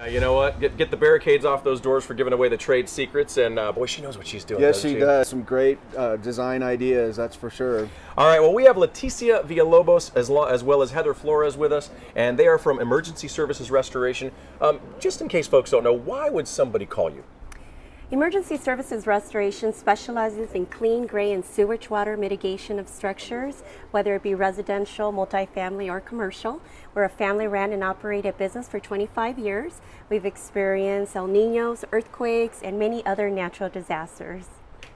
You know what? Get the barricades off those doors for giving away the trade secrets, and boy, she knows what she's doing. Yes, she does. Some great design ideas, that's for sure. All right, well, we have Leticia Villalobos as well as Heather Flores with us, and they are from Emergency Services Restoration. Just in case folks don't know, why would somebody call you? Emergency Services Restoration specializes in clean, gray, and sewage water mitigation of structures, whether it be residential, multifamily, or commercial. We're a family-run and operated business for 25 years. We've experienced El Niños, earthquakes, and many other natural disasters.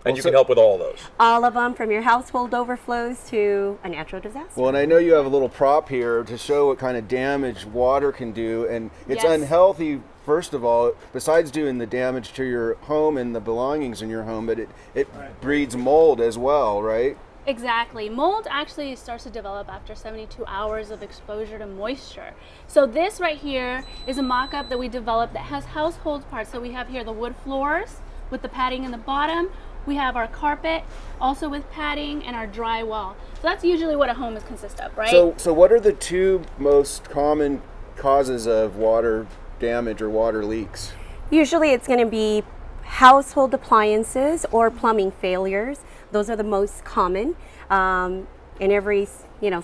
And you can help with all of those? All of them, from your household overflows to a natural disaster. Well, and I know you have a little prop here to show what kind of damage water can do, and it's unhealthy. First of all, besides doing the damage to your home and the belongings in your home, but it breeds mold as well, right? Exactly. Mold actually starts to develop after 72 hours of exposure to moisture. So this right here is a mock-up that we developed that has household parts. So we have here the wood floors with the padding in the bottom. We have our carpet also with padding and our drywall. So that's usually what a home is consist of, right? So what are the two most common causes of water damage or water leaks? Usually it's going to be household appliances or plumbing failures. Those are the most common. In every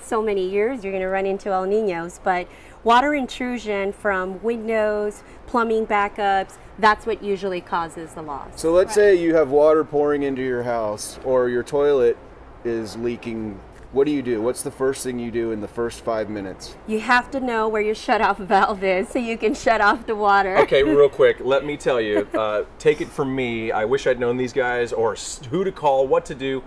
so many years you're going to run into El Niños, but water intrusion from windows, plumbing backups, that's what usually causes the loss. So let's say you have water pouring into your house or your toilet is leaking. What do? What's the first thing you do in the first 5 minutes? You have to know where your shutoff valve is so you can shut off the water. Okay, real quick, let me tell you, take it from me, I wish I'd known these guys or who to call, what to do.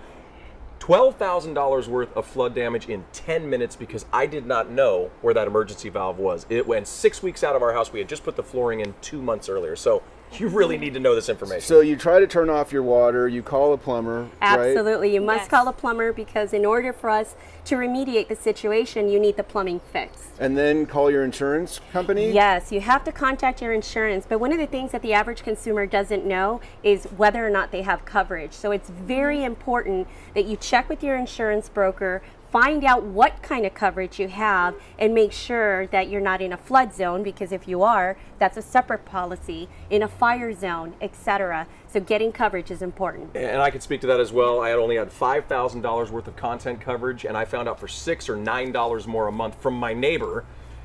$12,000 worth of flood damage in 10 minutes because I did not know where that emergency valve was. It went 6 weeks out of our house. We had just put the flooring in 2 months earlier. So you really need to know this information. So you try to turn off your water, you call a plumber, Absolutely. Right? You must call a plumber because in order for us to remediate the situation, you need the plumbing fixed. And then call your insurance company? Yes, you have to contact your insurance. But one of the things that the average consumer doesn't know is whether or not they have coverage. So it's very important that you check with your insurance broker, find out what kind of coverage you have, and make sure that you're not in a flood zone, because if you are, that's a separate policy, in a fire zone, etc. So getting coverage is important. And I can speak to that as well. I had only had $5,000 worth of content coverage, and I found out for $6 or $9 more a month from my neighbor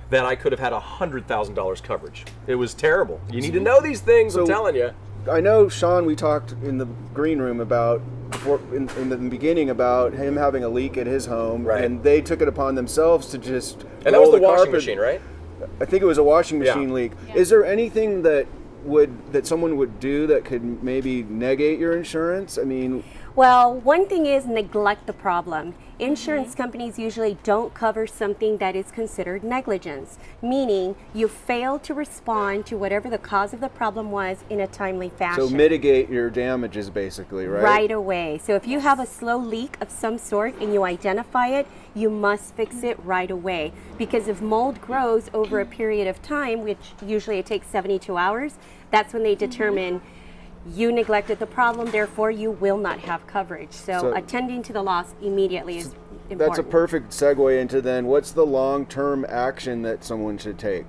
that I could have had $100,000 coverage. It was terrible. You need to know these things, I'm telling you. I know, Sean, we talked in the green room about, in the beginning, about him having a leak at his home, and they took it upon themselves to just And that was the washing machine, right? I think it was a washing machine leak. Yeah. Is there anything that someone would do that could maybe negate your insurance? I mean, well, one thing is neglect the problem. Insurance companies usually don't cover something that is considered negligence, meaning you failed to respond to whatever the cause of the problem was in a timely fashion. So mitigate your damages basically, right? Right away. So if you have a slow leak of some sort and you identify it, you must fix it right away. Because if mold grows over a period of time, which usually it takes 72 hours, that's when they determine you neglected the problem, therefore you will not have coverage. So attending to the loss immediately is important. That's a perfect segue into then what's the long-term action that someone should take?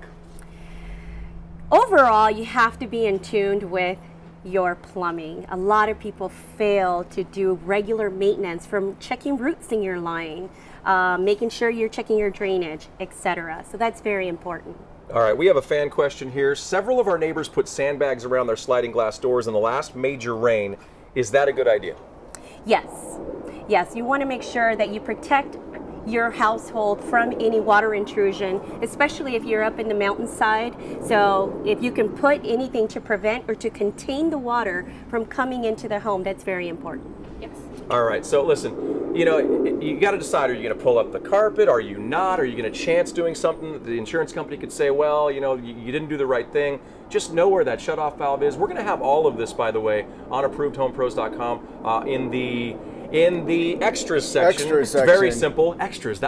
Overall, you have to be in tune with your plumbing. A lot of people fail to do regular maintenance, from checking roots in your line, making sure you're checking your drainage, etc. So that's very important. All right, we have a fan question here. Several of our neighbors put sandbags around their sliding glass doors in the last major rain. Is that a good idea? Yes. Yes, you want to make sure that you protect your household from any water intrusion, especially if you're up in the mountainside. So if you can put anything to prevent or to contain the water from coming into the home, that's very important. Yes. All right, so listen, you got to decide, are you going to pull up the carpet? Are you not? Are you going to chance doing something? The insurance company could say, well, you didn't do the right thing. Just know where that shutoff valve is. We're going to have all of this, by the way, on ApprovedHomePros.com in the extras section. It's very simple. Extras.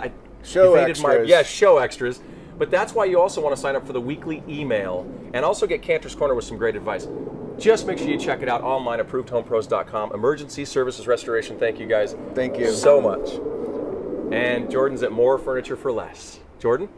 Show extras. Yes, show extras. But that's why you also want to sign up for the weekly email and also get Cantor's Corner with some great advice. Just make sure you check it out online at ApprovedHomePros.com. Emergency Services Restoration. Thank you guys. Thank you so much. And Jordan's at More Furniture for Less. Jordan?